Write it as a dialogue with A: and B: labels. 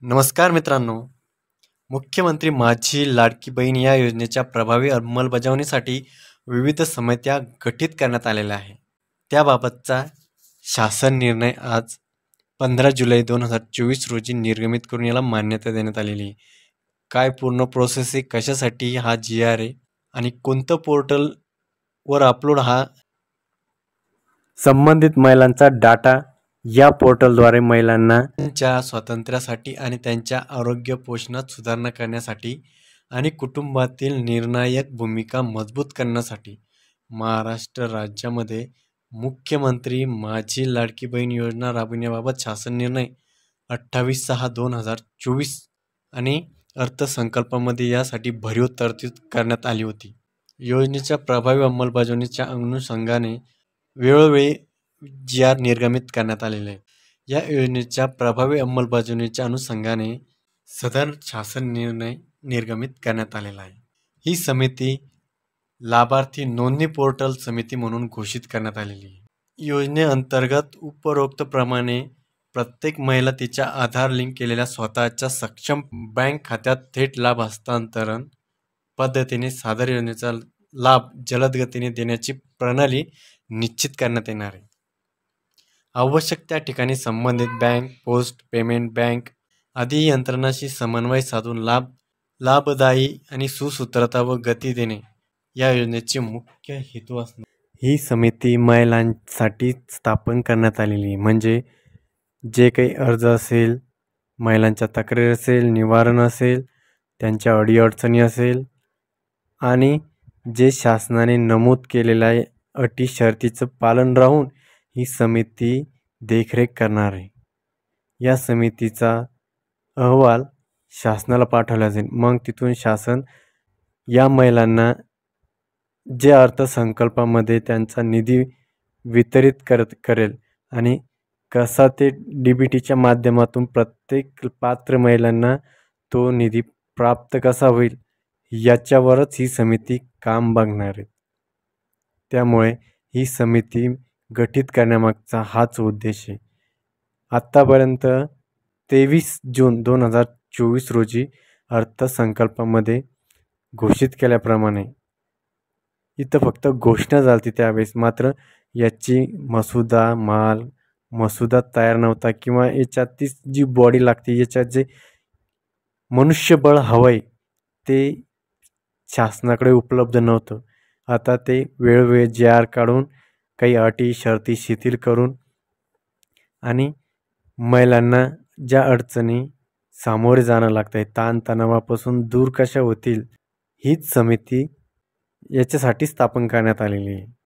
A: नमस्कार मित्रांनो. मुख्यमंत्री माझी लाडकी बहीण या योजनेच्या प्रभावी अंमलबजावणीसाठी विविध समित्या गठीत करण्यात आलेल्या आहे. त्याबाबतचा शासन निर्णय आज 15 जुलै 2024 रोजी निर्गमित करून याला मान्यता देण्यात आलेली आहे. काय पूर्ण प्रोसेस आहे, कशासाठी हा GR आहे आणि कोणतं पोर्टलवर अपलोड हा संबंधित महिलांचा डाटा या पोर्टलद्वारे महिलांना त्यांच्या स्वातंत्र्यासाठी आणि त्यांच्या आरोग्य पोषणात सुधारणा करण्यासाठी आणि कुटुंबातील निर्णायक भूमिका मजबूत करण्यासाठी महाराष्ट्र राज्यामध्ये मुख्यमंत्री माझी लाडकी बहीण योजना राबविण्याबाबत शासन निर्णय 28/6/2024 आणि अर्थसंकल्पामध्ये यासाठी भरीव तरतूद करण्यात आली होती. योजनेच्या प्रभावी अंमलबजावणीच्या अनुषंगाने वेळोवेळी GR निर्गमित करण्यात आलेले आहे. या योजनेच्या प्रभावी अंमलबजावणीच्या अनुषंगाने सदर शासन निर्णय निर्गमित करण्यात आलेला आहे. ही समिती लाभार्थी नोंदणी पोर्टल समिती म्हणून घोषित करण्यात आलेली आहे. योजनेअंतर्गत उपरोक्तप्रमाणे प्रत्येक महिला तिच्या आधार लिंक केलेल्या स्वतःच्या सक्षम बँक खात्यात थेट लाभ हस्तांतरण पद्धतीने सदर योजनेचा लाभ जलद गतीने देण्याची प्रणाली निश्चित करण्यात येणार आहे. आवश्यक त्या ठिकाणी संबंधित बँक, पोस्ट पेमेंट बँक आदी यंत्रणांशी समन्वय साधून लाभदायी आणि सुसूत्रता व गती देणे या योजनेचे मुख्य हेतू असणार. ही समिती महिलांसाठी स्थापन करण्यात आलेली आहे. म्हणजे जे काही अर्ज असेल, महिलांच्या तक्रारी असेल, निवारण असेल, त्यांच्या अडीअडचणी असेल आणि जे शासनाने नमूद केलेल्या अटी शर्तीचं पालन राहून ही समिती देखरेख करणार आहे. या समितीचा अहवाल शासनाला पाठवला जाईल. मग तिथून शासन या महिलांना जे अर्थसंकल्पामध्ये त्यांचा निधी वितरित करेल आणि कसा ते DBTच्या माध्यमातून प्रत्येक पात्र महिलांना तो निधी प्राप्त कसा होईल याच्यावरच ही समिती काम बघणार आहे. त्यामुळे ही समिती गठीत करण्यामागचा हाच उद्देश आहे. आत्तापर्यंत 23 जून 2024 रोजी अर्थसंकल्पामध्ये घोषित केल्याप्रमाणे इथं फक्त घोषणा झाली. त्यावेळेस मात्र याची मसुदा तयार नव्हता किंवा याच्यात जी बॉडी लागते, याच्यात जे मनुष्यबळ हवं आहे ते शासनाकडे उपलब्ध नव्हतं. आता ते वेळोवेळी GR काढून काही अटी शर्ती शिथिल करून आणि महिलांना ज्या अडचणी सामोरे जाणं लागत आहे, ताणतणावापासून दूर कशा होतील हीच समिती याच्यासाठी स्थापन करण्यात आलेली आहे.